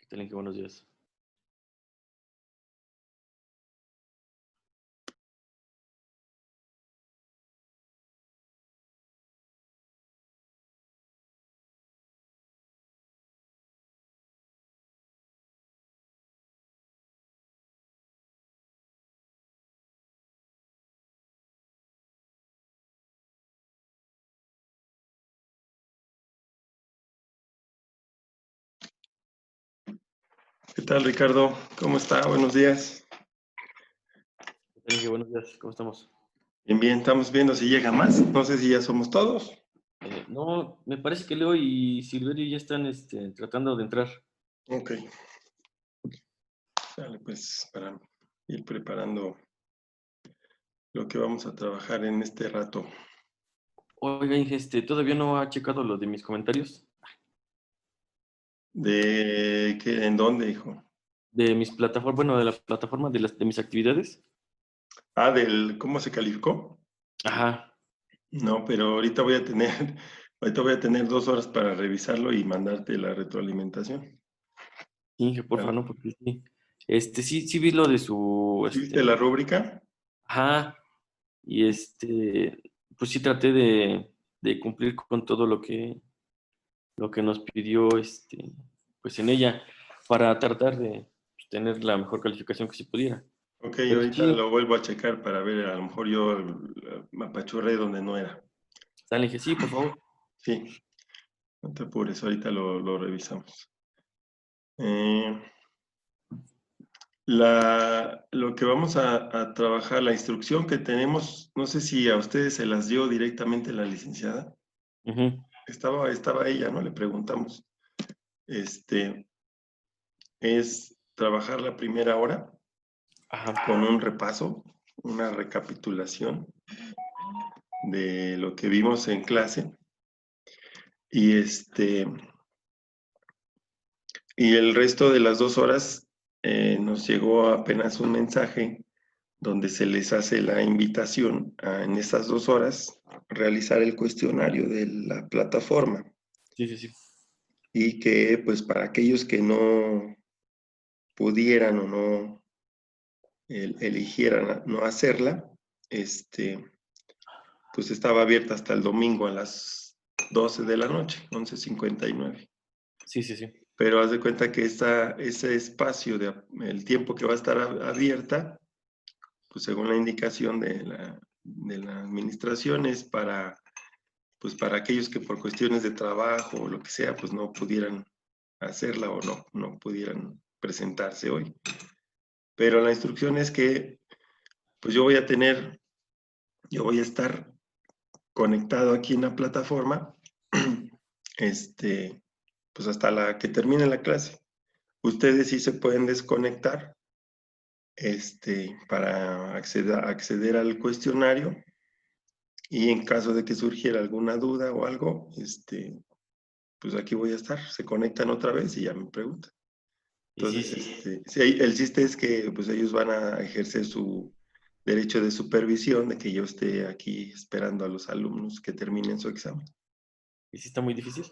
tal, Inge? Buenos días. ¿Qué tal, Ricardo? ¿Cómo está? Buenos días. ¿Qué tal, Inge? Buenos días. ¿Cómo estamos? Bien, bien, estamos viendo si llega más. No sé si ya somos todos. No, me parece que Leo y Silverio ya están tratando de entrar. Ok. Dale, pues, para ir preparando lo que vamos a trabajar en este rato. Oiga, Inge, ¿todavía no ha checado lo de mis comentarios? ¿De qué? ¿En dónde, hijo? De mis plataformas, bueno, de la plataforma de mis actividades. Ah, ¿cómo se calificó? Ajá. No, pero ahorita voy a tener, ahorita voy a tener 2 horas para revisarlo y mandarte la retroalimentación. Inge, porfa, ¿Vale? no, porque sí. Sí vi lo de su, ¿Sí viste la rúbrica? ajá, y pues sí traté de cumplir con todo lo que nos pidió, pues en ella, para tratar de pues, tener la mejor calificación que se pudiera. Ok, Pero ahorita sí, lo vuelvo a checar para ver, a lo mejor yo me apachurré donde no era. sale, Inge, sí, por favor. Sí, no te apures, ahorita lo revisamos. Eh, lo que vamos a trabajar, la instrucción que tenemos, no sé si a ustedes se las dio directamente la licenciada. Ujú. Estaba ella, ¿no? Le preguntamos. Es trabajar la primera hora Ajá. con un repaso, una recapitulación de lo que vimos en clase. Y y el resto de las 2 horas nos llegó apenas un mensaje donde se les hace la invitación a, en estas 2 horas, realizar el cuestionario de la plataforma Sí, sí, sí. y que pues para aquellos que no pudieran o no eligieran no hacerla, pues estaba abierta hasta el domingo a las 12 de la noche, 11:59. Sí, sí, sí. Pero haz de cuenta que ese espacio, el tiempo que va a estar abierta, pues según la indicación de la administración es pues para aquellos que por cuestiones de trabajo o lo que sea, pues no pudieran hacerla o no pudieran presentarse hoy. Pero la instrucción es que pues yo voy a estar conectado aquí en la plataforma, pues hasta la que termine la clase. Ustedes sí se pueden desconectar, para acceder al cuestionario y en caso de que surgiera alguna duda o algo, pues aquí voy a estar. Se conectan otra vez y ya me preguntan. Y sí, Entonces, sí. sí, el chiste es que pues ellos van a ejercer su derecho de supervisión, de que yo esté aquí esperando a los alumnos que terminen su examen. ¿Y sí está muy difícil?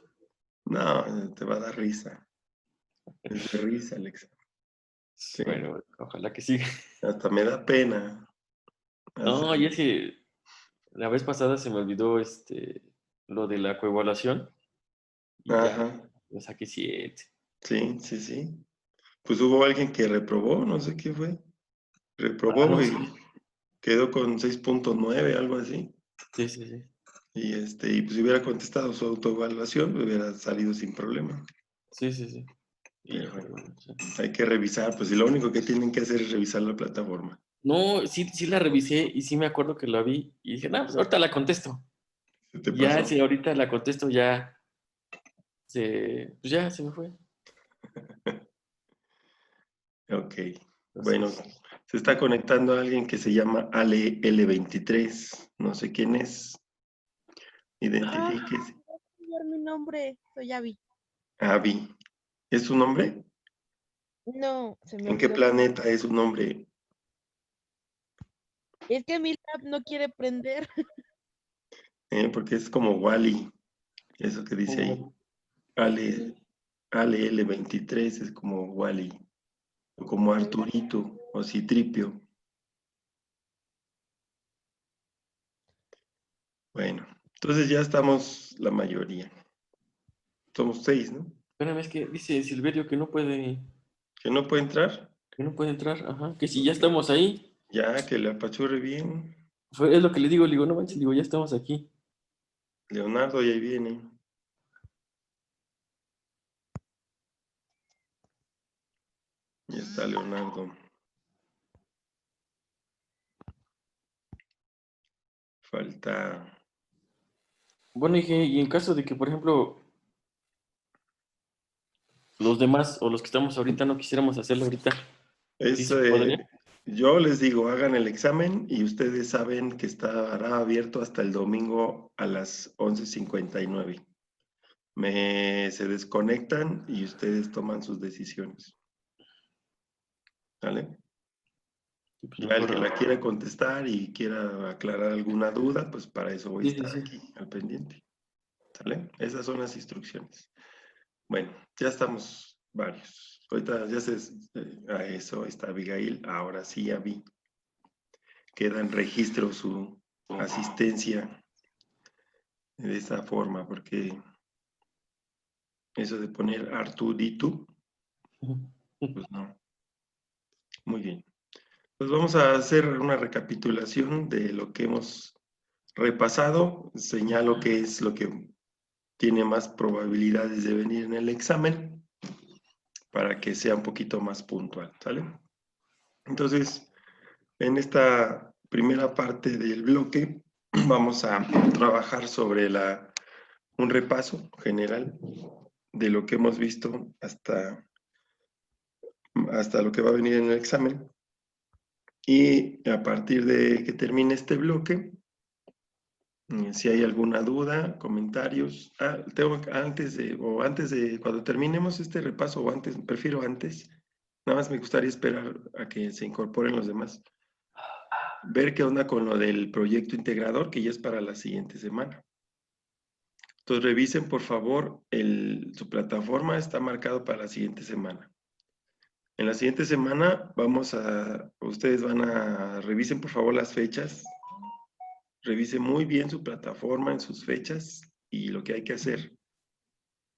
No, te va a dar risa. Es de risa el examen. Sí, Bueno, ojalá que sí. hasta me da pena No, y hacerlo. es que la vez pasada se me olvidó lo de la coevaluación y ya, Ajá, me saqué 7. sí, sí, sí. Pues hubo alguien que reprobó, no sé qué fue. Ah, Reprobó no, y sí. quedó con 6.9, algo así. Sí, sí, sí. Y pues si hubiera contestado su autoevaluación, hubiera salido sin problema. Sí, sí, sí. Pero Híjole, bueno, bueno, sí. hay que revisar, pues y lo único que tienen que hacer es revisar la plataforma. No, sí, sí la revisé y sí me acuerdo que lo vi y dije, no, pues ahorita la contesto. ¿Se te Y ya, pasó? si ahorita la contesto, pues ya se me fue. Ok. Bueno, Entonces, se está conectando alguien que se llama Ale L23. No sé quién es. Ah, Identifíquese. voy a cambiar mi nombre. Soy Abby. Avi. ¿Es su nombre? No, se me ¿En qué olvidó. planeta es su nombre? Es que mi lap no quiere prender. Porque es como Wally, eso que dice ahí. Sí. Ale. ALL23 es como Wally, o como Arturito, o Citripio. Bueno, entonces ya estamos la mayoría. Somos 6, ¿no? Espérame, es que dice Silverio ¿Que no puede entrar? que no puede entrar, ajá, que si ya estamos ahí, Ya, que le apachurre bien. es lo que le digo, no manches, digo, ya estamos aquí. Leonardo, y ahí viene. Ya está Leonardo. Falta... Bueno, dije, y en caso de que, por ejemplo, los demás o los que estamos ahorita no quisiéramos hacerlo ahorita, ¿sí Es, se podría? yo les digo, hagan el examen y ustedes saben que estará abierto hasta el domingo a las 11:59. Se desconectan y ustedes toman sus decisiones. ¿Vale? Sí, pues Ya el mejor, que la quiera contestar y quiera aclarar alguna duda, pues para eso voy a sí, sí, estar sí. aquí, al pendiente. ¿Sale? Esas son las instrucciones. Bueno, ya estamos varios. Ahorita ya a eso está Abigail. Ahora sí ya vi. Queda en registro su asistencia de esta forma, porque eso de poner Arturito, pues no. Muy bien. Pues vamos a hacer una recapitulación de lo que hemos repasado. Señalo que es lo que tiene más probabilidades de venir en el examen para que sea un poquito más puntual, ¿sale? Entonces, en esta primera parte del bloque vamos a trabajar sobre un repaso general de lo que hemos visto hasta lo que va a venir en el examen. Y a partir de que termine este bloque, si hay alguna duda, comentarios, antes de cuando terminemos este repaso, o antes, prefiero antes, nada más me gustaría esperar a que se incorporen los demás. Ver qué onda con lo del proyecto integrador, que ya es para la siguiente semana. Entonces revisen por favor, su plataforma está marcado para la siguiente semana. En la siguiente semana ustedes revisen por favor las fechas, revisen muy bien su plataforma en sus fechas y lo que hay que hacer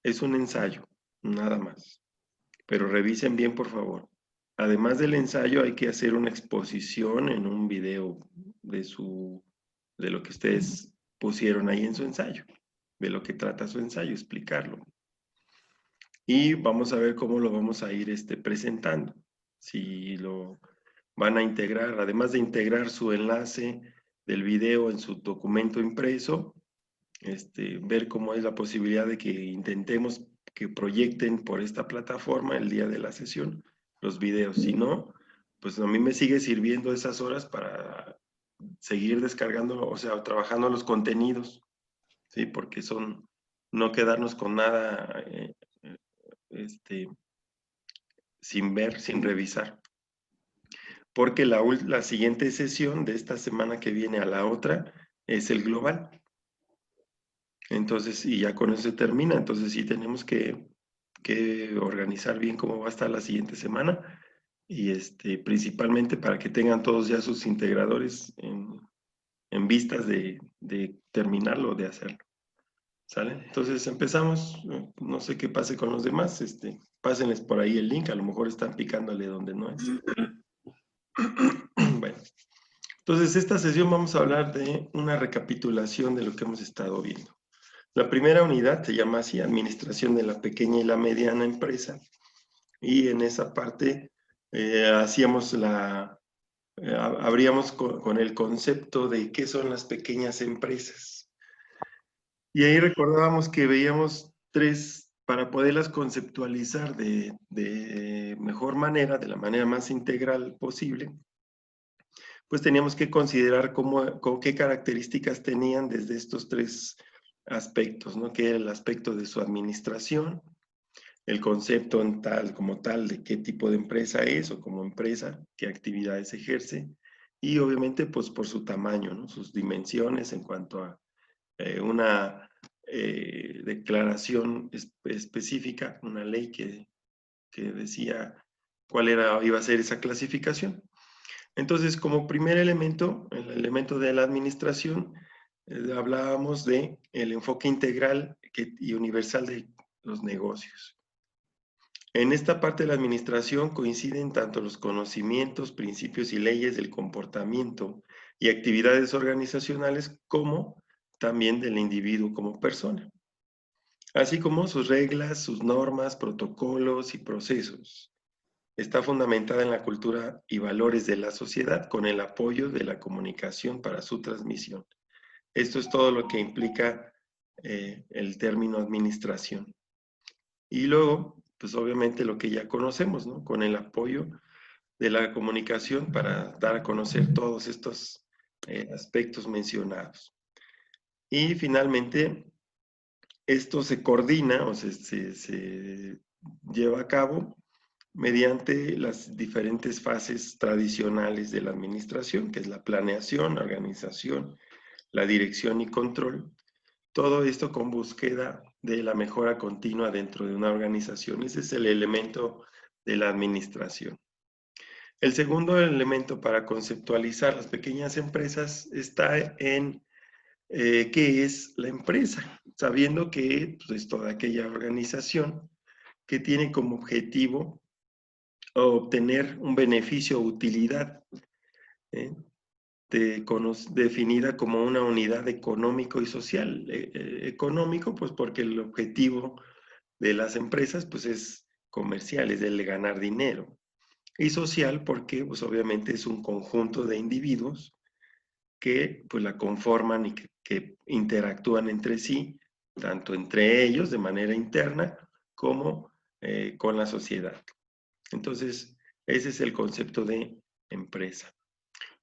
es un ensayo, nada más. Pero revisen bien por favor. Además del ensayo hay que hacer una exposición en un video de lo que ustedes pusieron ahí en su ensayo, de lo que trata su ensayo, explicarlo. Y vamos a ver cómo lo vamos a ir presentando. Si lo van a integrar, además de integrar su enlace del video en su documento impreso, ver cómo es la posibilidad de que intentemos que proyecten por esta plataforma el día de la sesión los videos. Si no, pues a mí me sigue sirviendo esas horas para seguir descargando, o sea, trabajando los contenidos, ¿sí? Porque no quedarnos con nada sin ver, sin revisar. Porque la siguiente sesión de esta semana que viene a la otra es el global. Entonces, y ya con eso se termina. Entonces sí tenemos que organizar bien cómo va a estar la siguiente semana y principalmente para que tengan todos ya sus integradores en vistas de terminarlo, de hacerlo. ¿Sale? Entonces empezamos, no sé qué pase con los demás, pásenles por ahí el link, a lo mejor están picándole donde no es. Bueno, entonces esta sesión vamos a hablar de una recapitulación de lo que hemos estado viendo. La primera unidad se llama así, Administración de la Pequeña y la Mediana Empresa, y en esa parte abríamos con el concepto de qué son las pequeñas empresas. Y ahí recordábamos que veíamos tres, para poderlas conceptualizar de mejor manera, de la manera más integral posible, pues teníamos que considerar qué características tenían desde estos tres aspectos, ¿no? Que era el aspecto de su administración, el concepto como tal de qué tipo de empresa es o como empresa, qué actividades ejerce, y obviamente pues por su tamaño, ¿no? Sus dimensiones en cuanto a una declaración específica, una ley que decía cuál iba a ser esa clasificación. Entonces, como primer elemento, el elemento de la administración, hablábamos de el enfoque integral y universal de los negocios. En esta parte de la administración coinciden tanto los conocimientos, principios y leyes del comportamiento y actividades organizacionales como también del individuo como persona, así como sus reglas, sus normas, protocolos y procesos. Está fundamentada en la cultura y valores de la sociedad con el apoyo de la comunicación para su transmisión. Esto es todo lo que implica el término administración. Y luego, pues obviamente lo que ya conocemos, ¿no? Con el apoyo de la comunicación para dar a conocer todos estos aspectos mencionados. Y finalmente, esto se coordina o se lleva a cabo mediante las diferentes fases tradicionales de la administración, que es la planeación, la organización, la dirección y control. Todo esto con búsqueda de la mejora continua dentro de una organización. Ese es el elemento de la administración. El segundo elemento para conceptualizar las pequeñas empresas está en qué es la empresa, sabiendo que pues, es toda aquella organización que tiene como objetivo obtener un beneficio o utilidad, ¿eh? Definida como una unidad económico y social. Económico, pues porque el objetivo de las empresas pues es comercial, es el de ganar dinero. Y social porque pues obviamente es un conjunto de individuos que pues la conforman y que interactúan entre sí, tanto entre ellos de manera interna como con la sociedad. Entonces, ese es el concepto de empresa.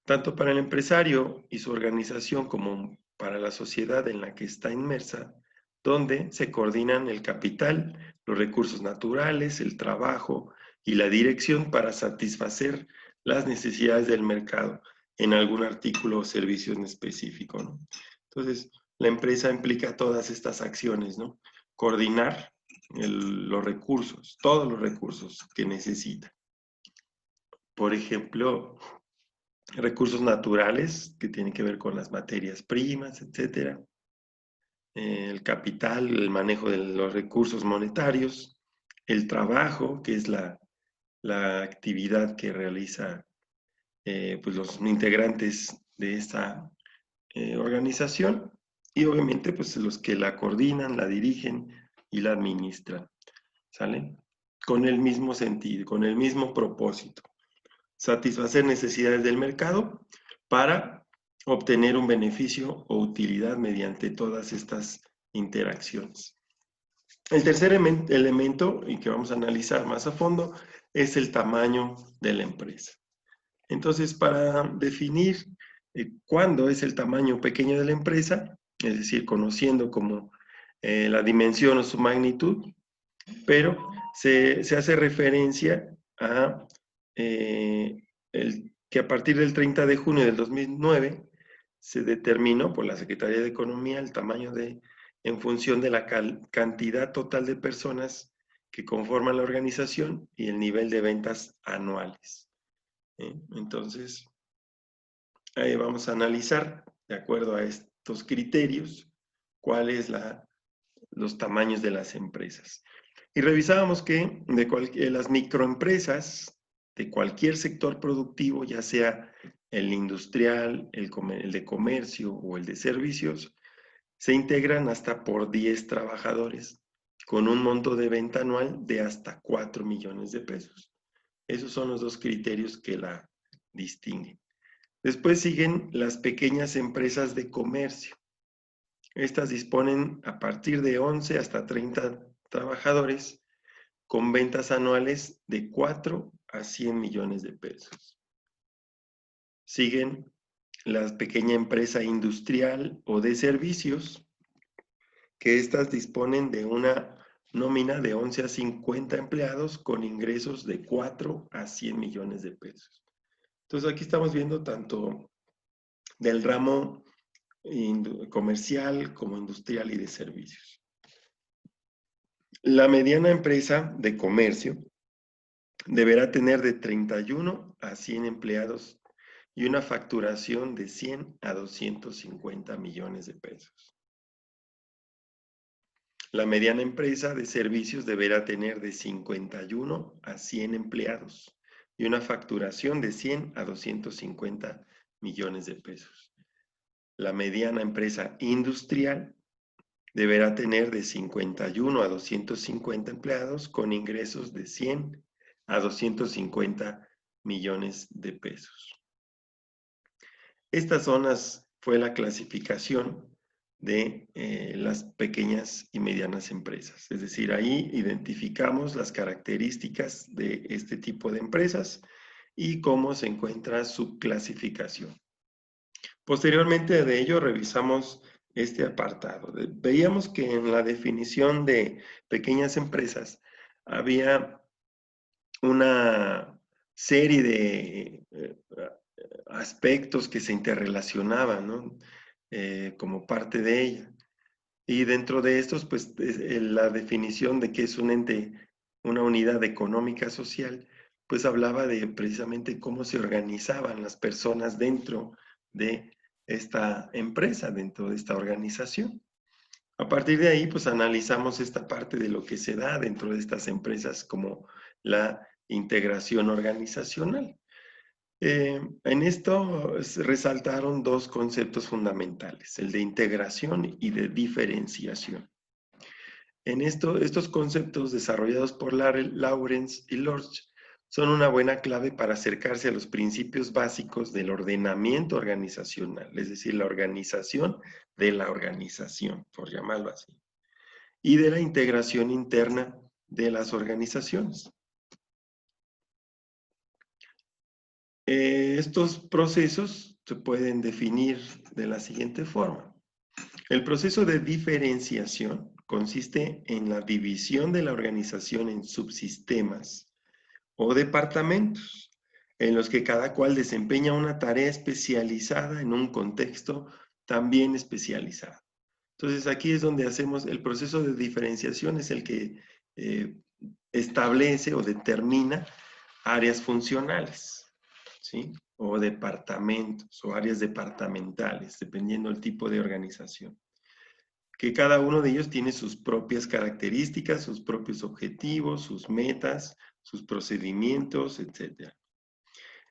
Tanto para el empresario y su organización como para la sociedad en la que está inmersa, donde se coordinan el capital, los recursos naturales, el trabajo y la dirección para satisfacer las necesidades del mercado en algún artículo o servicio en específico, ¿no? Entonces, la empresa implica todas estas acciones, ¿no? Coordinar los recursos, todos los recursos que necesita. Por ejemplo, recursos naturales que tienen que ver con las materias primas, etcétera. El capital, el manejo de los recursos monetarios, el trabajo, que es la actividad que realiza pues los integrantes de esta organización y obviamente pues los que la coordinan, la dirigen y la administran, ¿sale? Con el mismo sentido, con el mismo propósito. Satisfacer necesidades del mercado para obtener un beneficio o utilidad mediante todas estas interacciones. El tercer elemento, y que vamos a analizar más a fondo, es el tamaño de la empresa. Entonces, para definir cuándo es el tamaño pequeño de la empresa, es decir, conociendo como la dimensión o su magnitud, pero se hace referencia a que a partir del 30 de junio del 2009 se determinó por la Secretaría de Economía el tamaño en función de la cantidad total de personas que conforman la organización y el nivel de ventas anuales. Entonces, ahí vamos a analizar, de acuerdo a estos criterios, cuáles los tamaños de las empresas. Y revisábamos que las microempresas de cualquier sector productivo, ya sea el industrial, el de comercio o el de servicios, se integran hasta por 10 trabajadores, con un monto de venta anual de hasta 4 millones de pesos. Esos son los dos criterios que la distinguen. Después siguen las pequeñas empresas de comercio. Estas disponen a partir de 11 hasta 30 trabajadores con ventas anuales de 4 a 100 millones de pesos. Siguen la pequeña empresa industrial o de servicios, que estas disponen de una nómina de 11 a 50 empleados con ingresos de 4 a 100 millones de pesos. Entonces aquí estamos viendo tanto del ramo comercial como industrial y de servicios. La mediana empresa de comercio deberá tener de 31 a 100 empleados y una facturación de 100 a 250 millones de pesos. La mediana empresa de servicios deberá tener de 51 a 100 empleados y una facturación de 100 a 250 millones de pesos. La mediana empresa industrial deberá tener de 51 a 250 empleados con ingresos de 100 a 250 millones de pesos. Estas fue la clasificación de las pequeñas y medianas empresas. Es decir, ahí identificamos las características de este tipo de empresas y cómo se encuentra su clasificación. Posteriormente de ello revisamos este apartado. Veíamos que en la definición de pequeñas empresas había una serie de aspectos que se interrelacionaban, ¿no? Como parte de ella. Y dentro de estos, pues, la definición de qué es un ente, una unidad económica social, pues hablaba de precisamente cómo se organizaban las personas dentro de esta empresa, dentro de esta organización. A partir de ahí, pues analizamos esta parte de lo que se da dentro de estas empresas como la integración organizacional. En esto resaltaron dos conceptos fundamentales, el de integración y de diferenciación. En estos conceptos desarrollados por Lawrence y Lorsch son una buena clave para acercarse a los principios básicos del ordenamiento organizacional, es decir, la organización de la organización, por llamarlo así, y de la integración interna de las organizaciones. Estos procesos se pueden definir de la siguiente forma. El proceso de diferenciación consiste en la división de la organización en subsistemas o departamentos, en los que cada cual desempeña una tarea especializada en un contexto también especializado. Entonces aquí es donde hacemos el proceso de diferenciación, es el que establece o determina áreas funcionales, ¿sí? O departamentos o áreas departamentales, dependiendo del tipo de organización. Que cada uno de ellos tiene sus propias características, sus propios objetivos, sus metas, sus procedimientos, etc.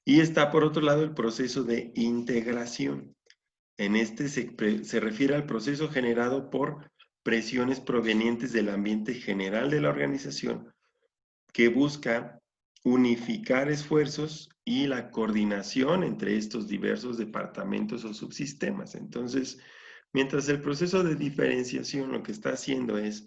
Y está por otro lado el proceso de integración. En este se refiere al proceso generado por presiones provenientes del ambiente general de la organización que busca unificar esfuerzos y la coordinación entre estos diversos departamentos o subsistemas. Entonces, mientras el proceso de diferenciación lo que está haciendo es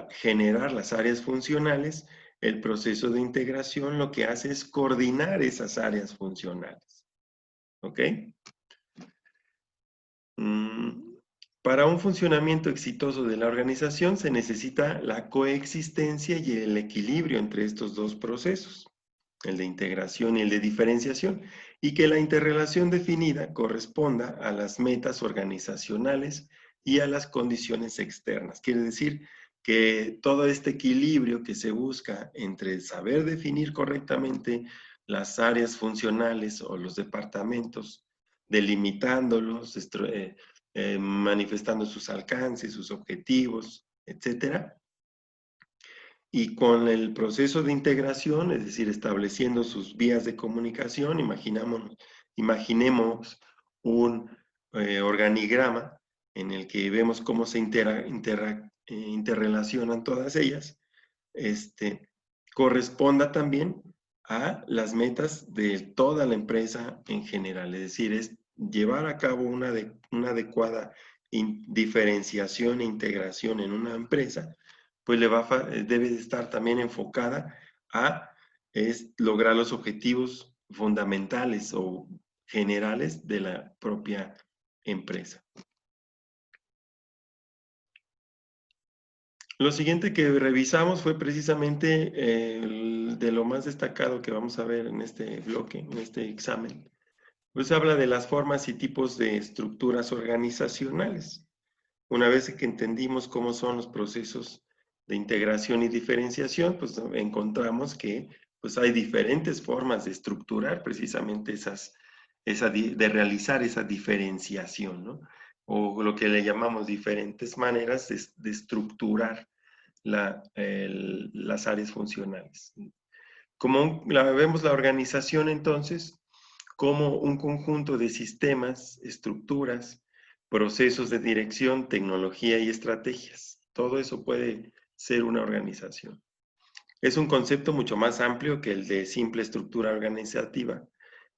generar las áreas funcionales, el proceso de integración lo que hace es coordinar esas áreas funcionales. ¿Ok? Para un funcionamiento exitoso de la organización se necesita la coexistencia y el equilibrio entre estos dos procesos, el de integración y el de diferenciación, y que la interrelación definida corresponda a las metas organizacionales y a las condiciones externas. Quiere decir que todo este equilibrio que se busca entre saber definir correctamente las áreas funcionales o los departamentos, delimitándolos, manifestando sus alcances, sus objetivos, etcétera. Y con el proceso de integración, es decir, estableciendo sus vías de comunicación, imaginemos un organigrama en el que vemos cómo se interrelacionan todas ellas, corresponda también a las metas de toda la empresa en general. Es decir, es llevar a cabo una adecuada diferenciación e integración en una empresa, pues debe de estar también enfocada a lograr los objetivos fundamentales o generales de la propia empresa. Lo siguiente que revisamos fue precisamente de lo más destacado que vamos a ver en este bloque, en este examen, Pues habla de las formas y tipos de estructuras organizacionales. Una vez que entendimos cómo son los procesos de integración y diferenciación, pues encontramos que pues hay diferentes formas de estructurar precisamente de realizar esa diferenciación, ¿no? O lo que le llamamos diferentes maneras de estructurar las áreas funcionales. Vemos la organización entonces como un conjunto de sistemas, estructuras, procesos de dirección, tecnología y estrategias. Todo eso puede ser una organización. Es un concepto mucho más amplio que el de simple estructura organizativa,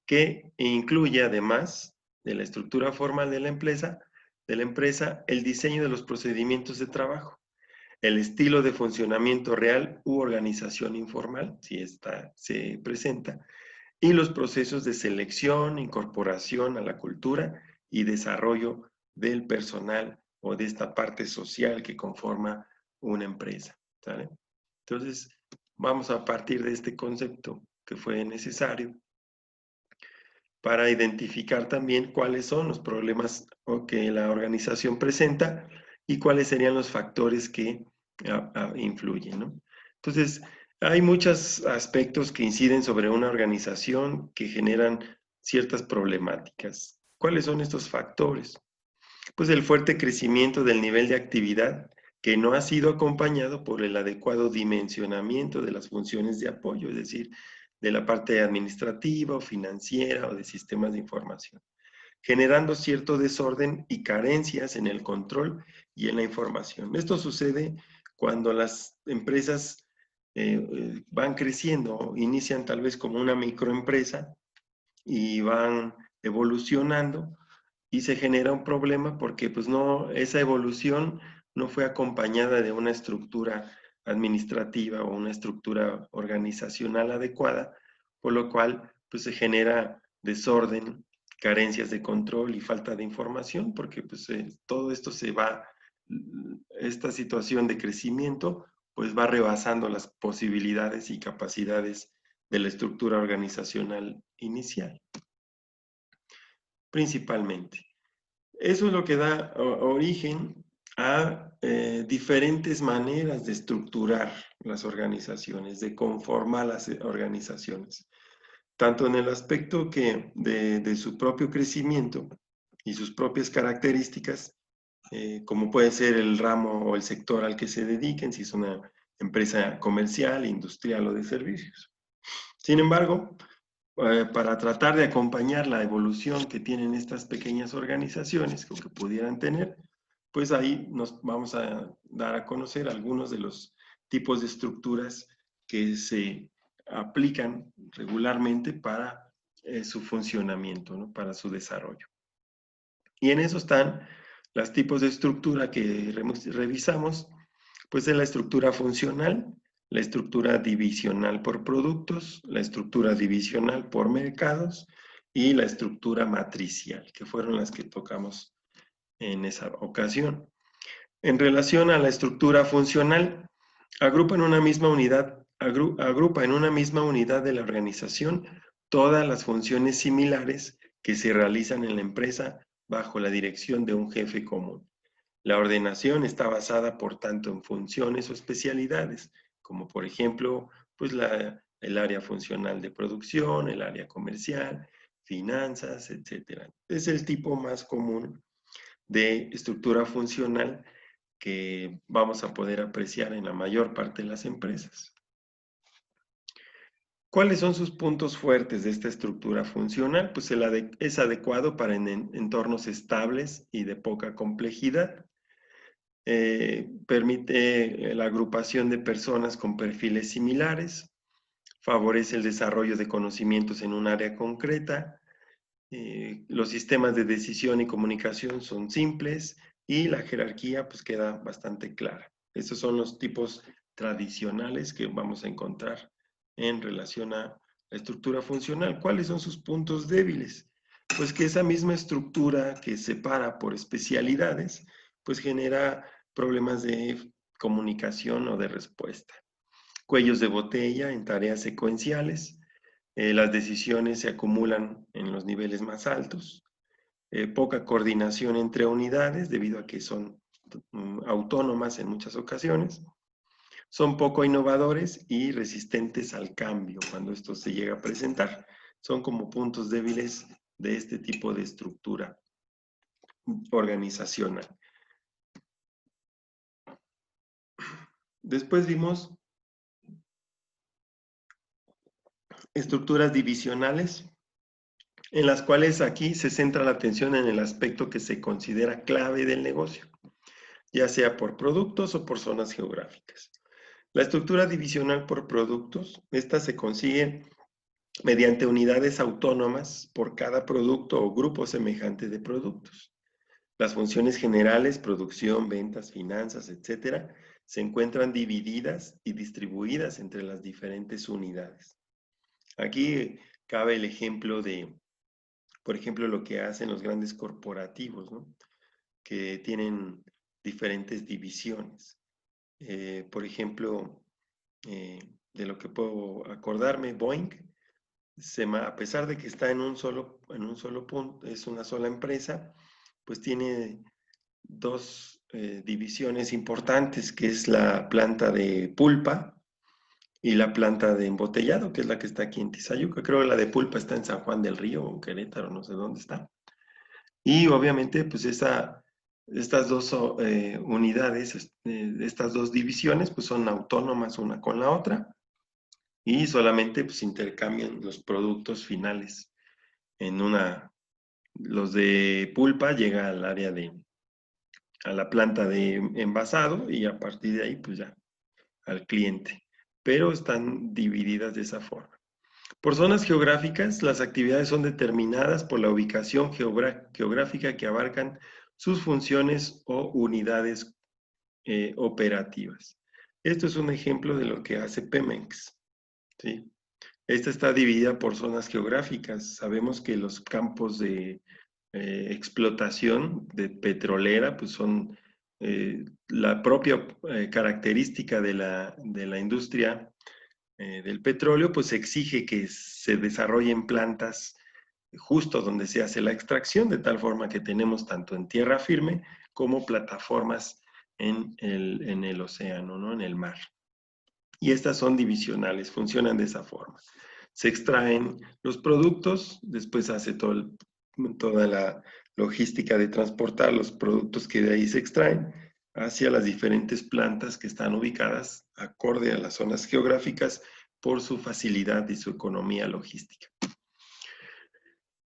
que incluye además de la estructura formal de la empresa, el diseño de los procedimientos de trabajo, el estilo de funcionamiento real u organización informal, si esta se presenta, y los procesos de selección, incorporación a la cultura y desarrollo del personal o de esta parte social que conforma una empresa, ¿sale? Entonces, vamos a partir de este concepto que fue necesario para identificar también cuáles son los problemas que la organización presenta y cuáles serían los factores que influyen, ¿no? Entonces, hay muchos aspectos que inciden sobre una organización que generan ciertas problemáticas. ¿Cuáles son estos factores? Pues el fuerte crecimiento del nivel de actividad que no ha sido acompañado por el adecuado dimensionamiento de las funciones de apoyo, es decir, de la parte administrativa o financiera o de sistemas de información, generando cierto desorden y carencias en el control y en la información. Esto sucede cuando las empresas van creciendo, inician tal vez como una microempresa y van evolucionando y se genera un problema porque pues no, esa evolución no fue acompañada de una estructura administrativa o una estructura organizacional adecuada, por lo cual pues se genera desorden, carencias de control y falta de información, porque pues todo esto esta situación de crecimiento pues va rebasando las posibilidades y capacidades de la estructura organizacional inicial, principalmente. Eso es lo que da origen a diferentes maneras de estructurar las organizaciones, de conformar las organizaciones, tanto en el aspecto de su propio crecimiento y sus propias características, como puede ser el ramo o el sector al que se dediquen, si es una empresa comercial, industrial o de servicios. Sin embargo, para tratar de acompañar la evolución que tienen estas pequeñas organizaciones o que pudieran tener, pues ahí nos vamos a dar a conocer algunos de los tipos de estructuras que se aplican regularmente para su funcionamiento, ¿no? Para su desarrollo. Y en eso están los tipos de estructura que revisamos, pues es la estructura funcional, la estructura divisional por productos, la estructura divisional por mercados y la estructura matricial, que fueron las que tocamos en esa ocasión. En relación a la estructura funcional, agrupa en una misma unidad de la organización todas las funciones similares que se realizan en la empresa bajo la dirección de un jefe común. La ordenación está basada, por tanto, en funciones o especialidades, como por ejemplo, pues el área funcional de producción, el área comercial, finanzas, etc. Es el tipo más común de estructura funcional que vamos a poder apreciar en la mayor parte de las empresas. ¿Cuáles son sus puntos fuertes de esta estructura funcional? Pues es adecuado para entornos estables y de poca complejidad. Permite la agrupación de personas con perfiles similares, favorece el desarrollo de conocimientos en un área concreta, los sistemas de decisión y comunicación son simples y la jerarquía pues queda bastante clara. Estos son los tipos tradicionales que vamos a encontrar en relación a la estructura funcional. ¿Cuáles son sus puntos débiles? Pues que esa misma estructura que separa por especialidades pues genera problemas de comunicación o de respuesta. Cuellos de botella en tareas secuenciales, las decisiones se acumulan en los niveles más altos, poca coordinación entre unidades debido a que son autónomas en muchas ocasiones, son poco innovadores y resistentes al cambio cuando esto se llega a presentar. Son como puntos débiles de este tipo de estructura organizacional. Después vimos estructuras divisionales, en las cuales aquí se centra la atención en el aspecto que se considera clave del negocio, ya sea por productos o por zonas geográficas. La estructura divisional por productos, esta se consigue mediante unidades autónomas por cada producto o grupo semejante de productos. Las funciones generales, producción, ventas, finanzas, etcétera, se encuentran divididas y distribuidas entre las diferentes unidades. Aquí cabe el ejemplo de, por ejemplo, lo que hacen los grandes corporativos, ¿no? Que tienen diferentes divisiones. Por ejemplo, de lo que puedo acordarme, Boeing, a pesar de que está en un solo punto, es una sola empresa, pues tiene dos divisiones importantes, que es la planta de pulpa y la planta de embotellado, que es la que está aquí en Tizayuca. Creo que la de pulpa está en San Juan del Río o Querétaro, no sé dónde está. Y obviamente, pues estas dos unidades, estas dos divisiones, pues son autónomas una con la otra y solamente pues intercambian los productos finales. Los de pulpa llega al área a la planta de envasado y a partir de ahí pues ya al cliente. Pero están divididas de esa forma. Por zonas geográficas, las actividades son determinadas por la ubicación geográfica que abarcan sus funciones o unidades operativas. Esto es un ejemplo de lo que hace Pemex, ¿sí? Esta está dividida por zonas geográficas. Sabemos que los campos de explotación de petrolera pues son la propia característica de la industria del petróleo, pues exige que se desarrollen plantas justo donde se hace la extracción, de tal forma que tenemos tanto en tierra firme como plataformas en el océano, ¿no? En el mar. Y estas son divisionales, funcionan de esa forma. Se extraen los productos, después hace toda la logística de transportar los productos que de ahí se extraen hacia las diferentes plantas que están ubicadas acorde a las zonas geográficas por su facilidad y su economía logística.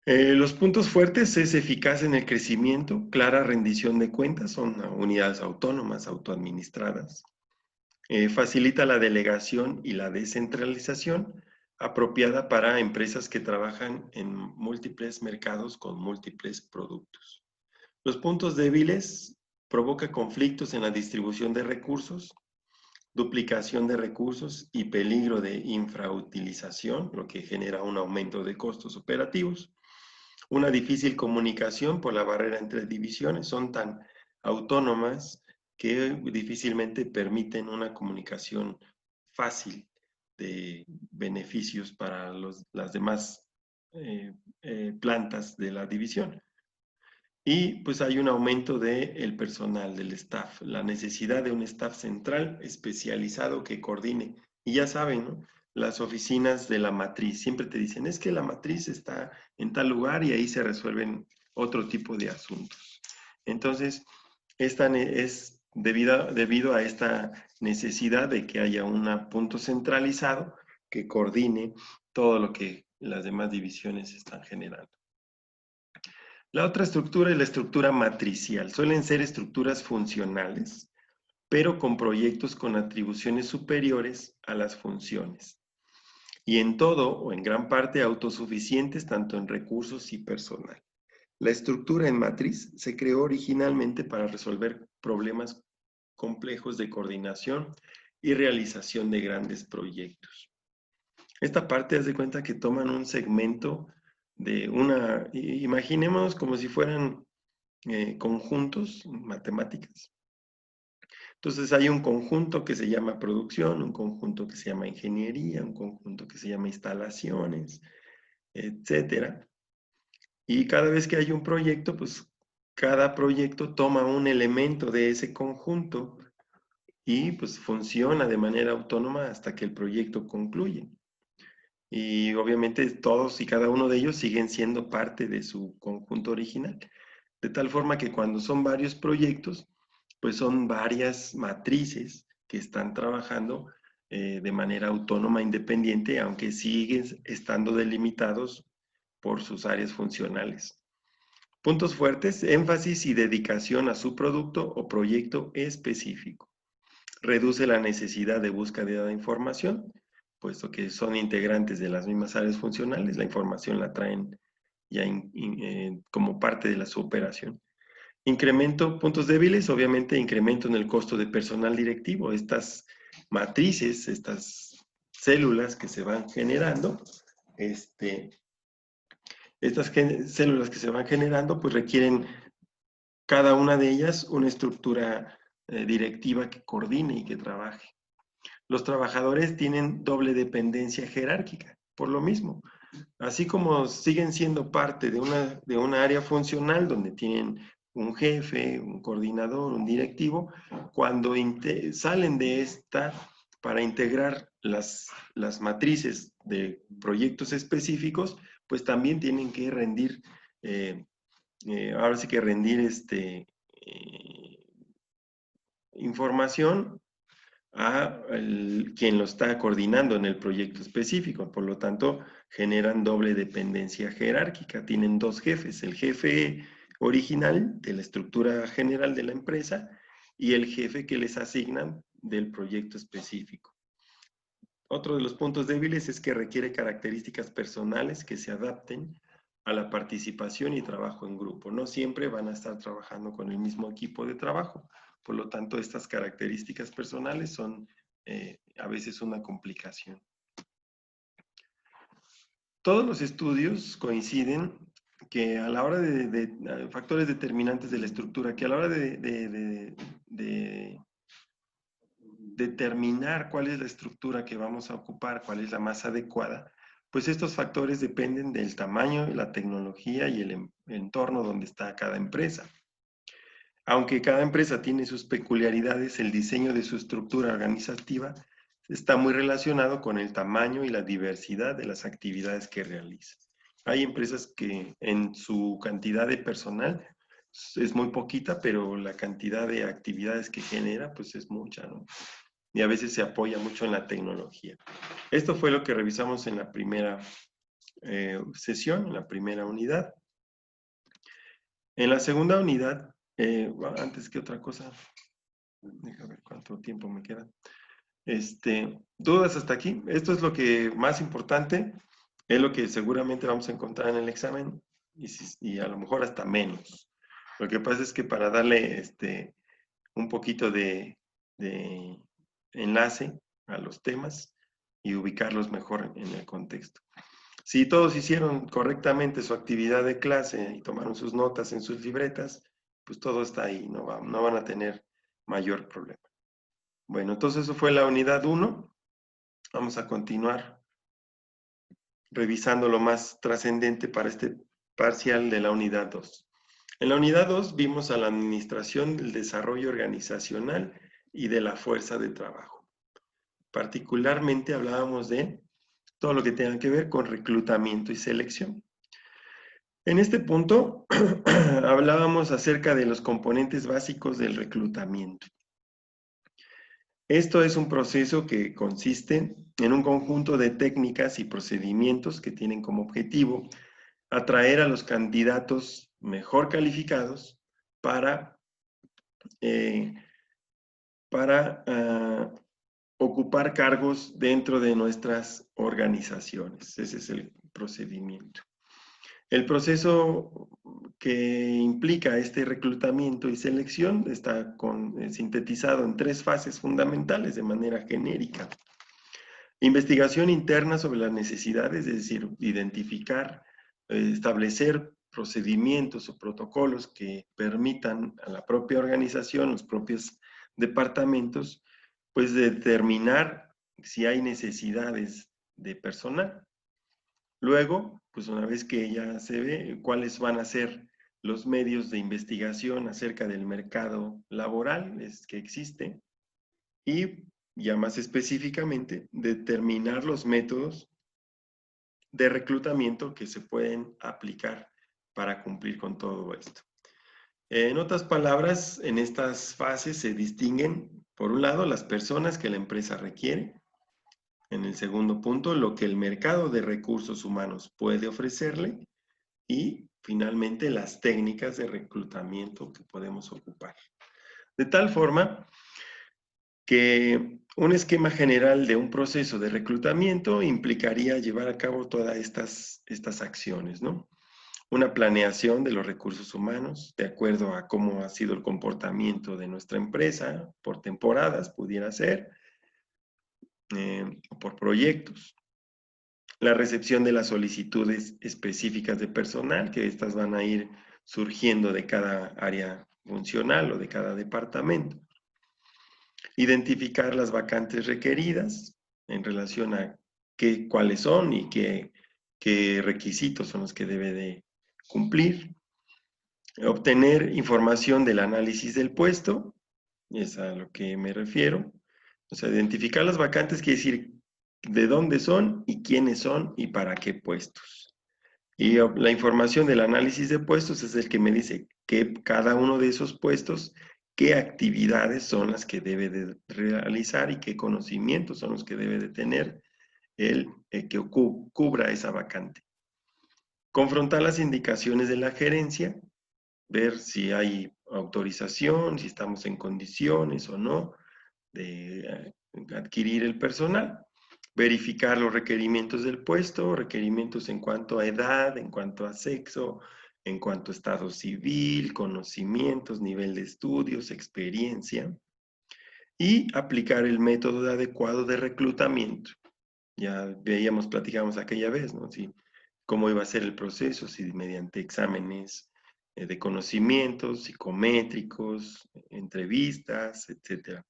Los puntos fuertes es eficaz en el crecimiento, clara rendición de cuentas, son unidades autónomas, autoadministradas. Facilita la delegación y la descentralización, apropiada para empresas que trabajan en múltiples mercados con múltiples productos. Los puntos débiles provoca conflictos en la distribución de recursos, duplicación de recursos y peligro de infrautilización, lo que genera un aumento de costos operativos. Una difícil comunicación por la barrera entre divisiones, son tan autónomas que difícilmente permiten una comunicación fácil de beneficios para las demás plantas de la división. Y pues hay un aumento del personal, del staff, la necesidad de un staff central especializado que coordine. Y ya saben, ¿no? Las oficinas de la matriz siempre te dicen, es que la matriz está en tal lugar y ahí se resuelven otro tipo de asuntos. Entonces, esta es debido a esta necesidad de que haya un punto centralizado que coordine todo lo que las demás divisiones están generando. La otra estructura es la estructura matricial. Suelen ser estructuras funcionales, pero con proyectos con atribuciones superiores a las funciones. Y en todo o en gran parte autosuficientes tanto en recursos y personal. La estructura en matriz se creó originalmente para resolver problemas complejos de coordinación y realización de grandes proyectos. Esta parte, haz de cuenta que toman un segmento de imaginemos como si fueran conjuntos matemáticas. Entonces hay un conjunto que se llama producción, un conjunto que se llama ingeniería, un conjunto que se llama instalaciones, etcétera. Y cada vez que hay un proyecto, pues cada proyecto toma un elemento de ese conjunto y pues funciona de manera autónoma hasta que el proyecto concluye. Y obviamente todos y cada uno de ellos siguen siendo parte de su conjunto original. De tal forma que cuando son varios proyectos, pues son varias matrices que están trabajando de manera autónoma, independiente, aunque siguen estando delimitados por sus áreas funcionales. Puntos fuertes: énfasis y dedicación a su producto o proyecto específico. Reduce la necesidad de búsqueda de información, puesto que son integrantes de las mismas áreas funcionales, la información la traen ya como parte de su operación. Incremento, puntos débiles, obviamente incremento en el costo de personal directivo. Estas matrices, estas células que se van generando, células que se van generando, pues requieren cada una de ellas una estructura directiva que coordine y que trabaje. Los trabajadores tienen doble dependencia jerárquica, por lo mismo. Así como siguen siendo parte de una área funcional donde tienen un jefe, un coordinador, un directivo, cuando salen de esta para integrar las matrices de proyectos específicos, pues también tienen que rendir, ahora sí que rendir información a quien lo está coordinando en el proyecto específico. Por lo tanto, generan doble dependencia jerárquica. Tienen dos jefes: el jefe original de la estructura general de la empresa y el jefe que les asignan del proyecto específico. Otro de los puntos débiles es que requiere características personales que se adapten a la participación y trabajo en grupo. No siempre van a estar trabajando con el mismo equipo de trabajo. Por lo tanto, estas características personales son a veces una complicación. Todos los estudios coinciden que a la hora de factores determinantes de la estructura, que a la hora de determinar cuál es la estructura que vamos a ocupar, cuál es la más adecuada, pues estos factores dependen del tamaño, la tecnología y el entorno donde está cada empresa. Aunque cada empresa tiene sus peculiaridades, el diseño de su estructura organizativa está muy relacionado con el tamaño y la diversidad de las actividades que realiza. Hay empresas que en su cantidad de personal es muy poquita, pero la cantidad de actividades que genera pues es mucha, ¿no? Y a veces se apoya mucho en la tecnología. Esto fue lo que revisamos en la primera sesión, en la primera unidad. En la segunda unidad, antes que otra cosa, déjame ver cuánto tiempo me queda. ¿Dudas hasta aquí? Esto es lo que más importante, es lo que seguramente vamos a encontrar en el examen y a lo mejor hasta menos. Lo que pasa es que para darle un poquito de enlace a los temas y ubicarlos mejor en el contexto. Si todos hicieron correctamente su actividad de clase y tomaron sus notas en sus libretas, pues todo está ahí, no van a tener mayor problema. Bueno, entonces eso fue la unidad 1. Vamos a continuar revisando lo más trascendente para este parcial de la unidad 2. En la unidad 2 vimos a la administración del desarrollo organizacional y de la fuerza de trabajo. Particularmente hablábamos de todo lo que tenga que ver con reclutamiento y selección. En este punto hablábamos acerca de los componentes básicos del reclutamiento. Esto es un proceso que consiste en un conjunto de técnicas y procedimientos que tienen como objetivo atraer a los candidatos mejor calificados para ocupar cargos dentro de nuestras organizaciones. Ese es el procedimiento. El proceso que implica este reclutamiento y selección está sintetizado en 3 fases fundamentales de manera genérica. Investigación interna sobre las necesidades, es decir, identificar, establecer procedimientos o protocolos que permitan a la propia organización, las propias departamentos, pues determinar si hay necesidades de personal. Luego, pues una vez que ya se ve cuáles van a ser los medios de investigación acerca del mercado laboral que existe, y ya más específicamente determinar los métodos de reclutamiento que se pueden aplicar para cumplir con todo esto. En otras palabras, en estas fases se distinguen, por un lado, las personas que la empresa requiere. En el segundo punto, lo que el mercado de recursos humanos puede ofrecerle. Y finalmente, las técnicas de reclutamiento que podemos ocupar. De tal forma que un esquema general de un proceso de reclutamiento implicaría llevar a cabo todas estas acciones, ¿no? Una planeación de los recursos humanos de acuerdo a cómo ha sido el comportamiento de nuestra empresa, por temporadas pudiera ser, o por proyectos. La recepción de las solicitudes específicas de personal, que estas van a ir surgiendo de cada área funcional o de cada departamento. Identificar las vacantes requeridas en relación a cuáles son y qué requisitos son los que debe de cumplir. Obtener información del análisis del puesto, es a lo que me refiero. O sea, identificar las vacantes quiere decir de dónde son y quiénes son y para qué puestos. Y la información del análisis de puestos es el que me dice que cada uno de esos puestos, qué actividades son las que debe de realizar y qué conocimientos son los que debe de tener el que cubra esa vacante. Confrontar las indicaciones de la gerencia, ver si hay autorización, si estamos en condiciones o no de adquirir el personal. Verificar los requerimientos del puesto, requerimientos en cuanto a edad, en cuanto a sexo, en cuanto a estado civil, conocimientos, nivel de estudios, experiencia. Y aplicar el método adecuado de reclutamiento. Ya veíamos, platicamos aquella vez, ¿no? Si, cómo iba a ser el proceso, si mediante exámenes de conocimientos, psicométricos, entrevistas, etc.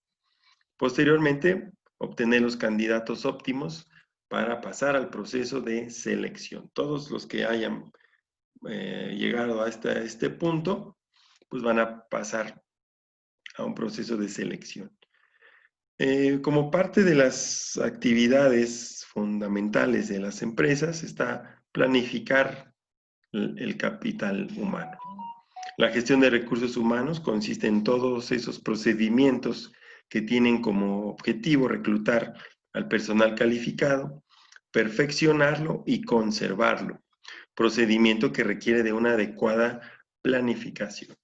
Posteriormente, obtener los candidatos óptimos para pasar al proceso de selección. Todos los que hayan llegado hasta este punto, pues van a pasar a un proceso de selección. Como parte de las actividades fundamentales de las empresas está planificar el capital humano. La gestión de recursos humanos consiste en todos esos procedimientos que tienen como objetivo reclutar al personal calificado, perfeccionarlo y conservarlo. Procedimiento que requiere de una adecuada planificación.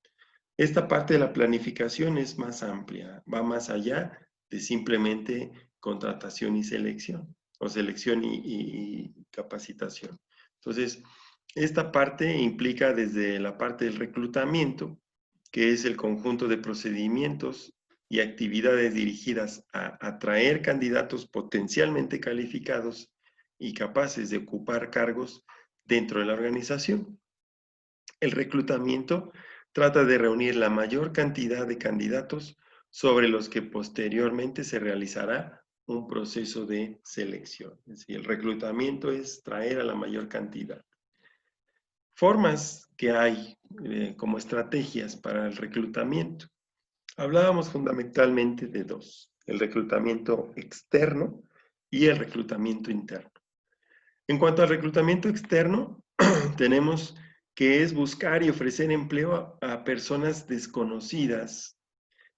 Esta parte de la planificación es más amplia, va más allá de simplemente contratación y selección, o selección y capacitación. Entonces, esta parte implica desde la parte del reclutamiento, que es el conjunto de procedimientos y actividades dirigidas a atraer candidatos potencialmente calificados y capaces de ocupar cargos dentro de la organización. El reclutamiento trata de reunir la mayor cantidad de candidatos sobre los que posteriormente se realizará un proceso de selección. Es decir, el reclutamiento es traer a la mayor cantidad. Formas que hay como estrategias para el reclutamiento. Hablábamos fundamentalmente de dos, el reclutamiento externo y el reclutamiento interno. En cuanto al reclutamiento externo, tenemos que es buscar y ofrecer empleo a personas desconocidas,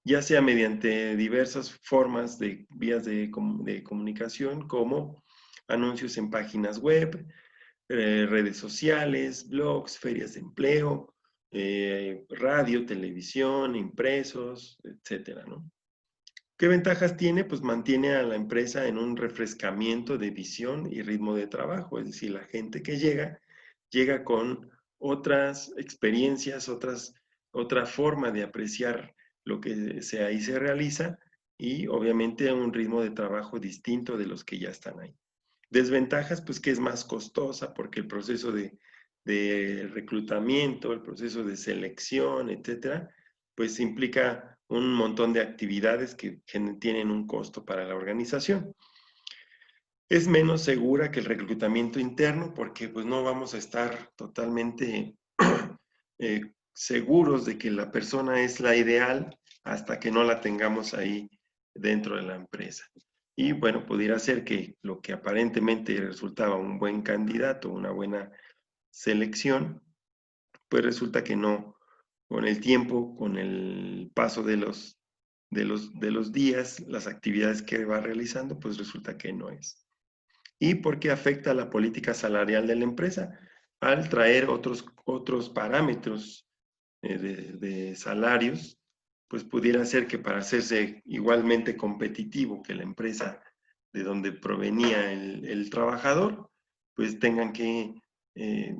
ya sea mediante diversas formas de vías de comunicación, como anuncios en páginas web, redes sociales, blogs, ferias de empleo, radio, televisión, impresos, etcétera, ¿no? ¿Qué ventajas tiene? Pues mantiene a la empresa en un refrescamiento de visión y ritmo de trabajo. Es decir, la gente que llega con otras experiencias, otra forma de apreciar lo que ahí se realiza y obviamente un ritmo de trabajo distinto de los que ya están ahí. Desventajas, pues que es más costosa porque el proceso de reclutamiento, el proceso de selección, etcétera, pues implica un montón de actividades que tienen un costo para la organización. Es menos segura que el reclutamiento interno porque pues no vamos a estar totalmente seguros de que la persona es la ideal hasta que no la tengamos ahí dentro de la empresa. Y bueno, pudiera ser que lo que aparentemente resultaba un buen candidato, una buena selección, pues resulta que no, con el tiempo, con el paso de los días, las actividades que va realizando, pues resulta que no es. ¿Y por qué afecta a la política salarial de la empresa? Al traer otros parámetros de salarios, pues pudiera ser que para hacerse igualmente competitivo que la empresa de donde provenía el trabajador, pues tengan que eh,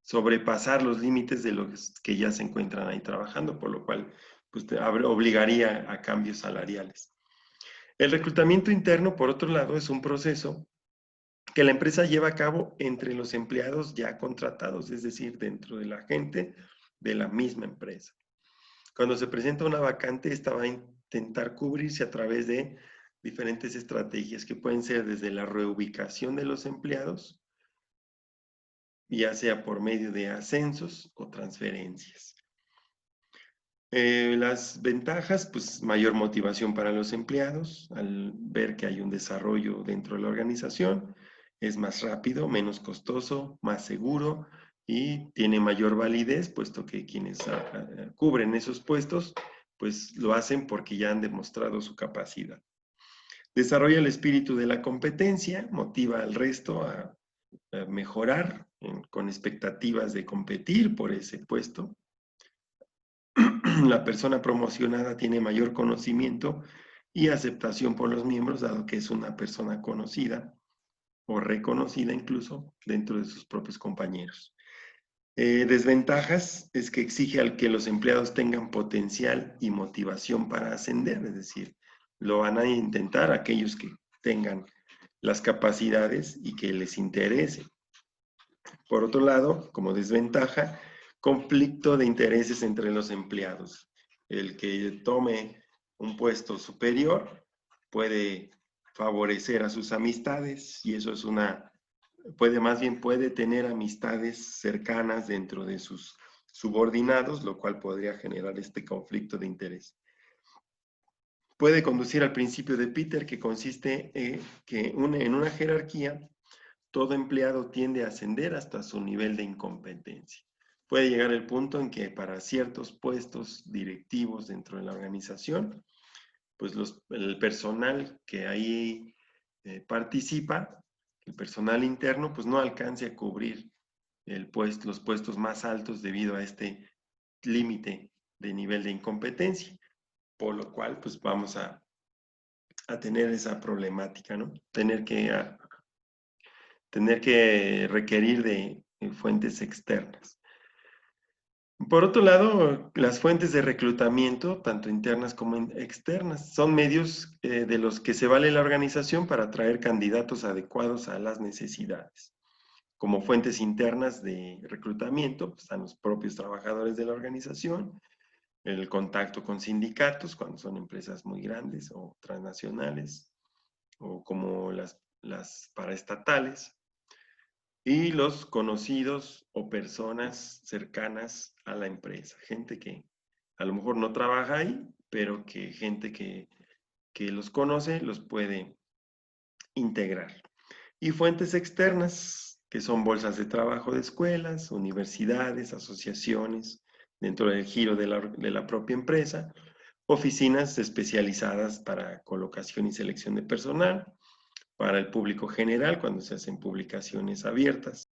sobrepasar los límites de los que ya se encuentran ahí trabajando, por lo cual pues, obligaría a cambios salariales. El reclutamiento interno, por otro lado, es un proceso que la empresa lleva a cabo entre los empleados ya contratados, es decir, dentro de la gente de la misma empresa. Cuando se presenta una vacante, esta va a intentar cubrirse a través de diferentes estrategias que pueden ser desde la reubicación de los empleados, ya sea por medio de ascensos o transferencias. Las ventajas, pues mayor motivación para los empleados al ver que hay un desarrollo dentro de la organización, es más rápido, menos costoso, más seguro y tiene mayor validez, puesto que quienes cubren esos puestos, pues lo hacen porque ya han demostrado su capacidad. Desarrolla el espíritu de la competencia, motiva al resto a mejorar con expectativas de competir por ese puesto. La persona promocionada tiene mayor conocimiento y aceptación por los miembros, dado que es una persona conocida o reconocida incluso dentro de sus propios compañeros. Desventajas es que exige al que los empleados tengan potencial y motivación para ascender, es decir, lo van a intentar aquellos que tengan las capacidades y que les interese. Por otro lado, como desventaja, conflicto de intereses entre los empleados. El que tome un puesto superior puede favorecer a sus amistades y eso es puede tener amistades cercanas dentro de sus subordinados, lo cual podría generar este conflicto de interés. Puede conducir al principio de Peter, que consiste en una jerarquía, todo empleado tiende a ascender hasta su nivel de incompetencia. Puede llegar el punto en que para ciertos puestos directivos dentro de la organización, pues el personal que ahí participa, el personal interno, pues no alcance a cubrir los puestos más altos debido a este límite de nivel de incompetencia, por lo cual pues vamos a tener esa problemática, ¿no? Tener que requerir de fuentes externas. Por otro lado, las fuentes de reclutamiento, tanto internas como externas, son medios de los que se vale la organización para atraer candidatos adecuados a las necesidades. Como fuentes internas de reclutamiento, pues, están los propios trabajadores de la organización, el contacto con sindicatos, cuando son empresas muy grandes o transnacionales, o como las paraestatales, y los conocidos o personas cercanas a la empresa. Gente que a lo mejor no trabaja ahí, pero que gente que los conoce los puede integrar. Y fuentes externas, que son bolsas de trabajo de escuelas, universidades, asociaciones, dentro del giro de la propia empresa, oficinas especializadas para colocación y selección de personal, para el público general cuando se hacen publicaciones abiertas.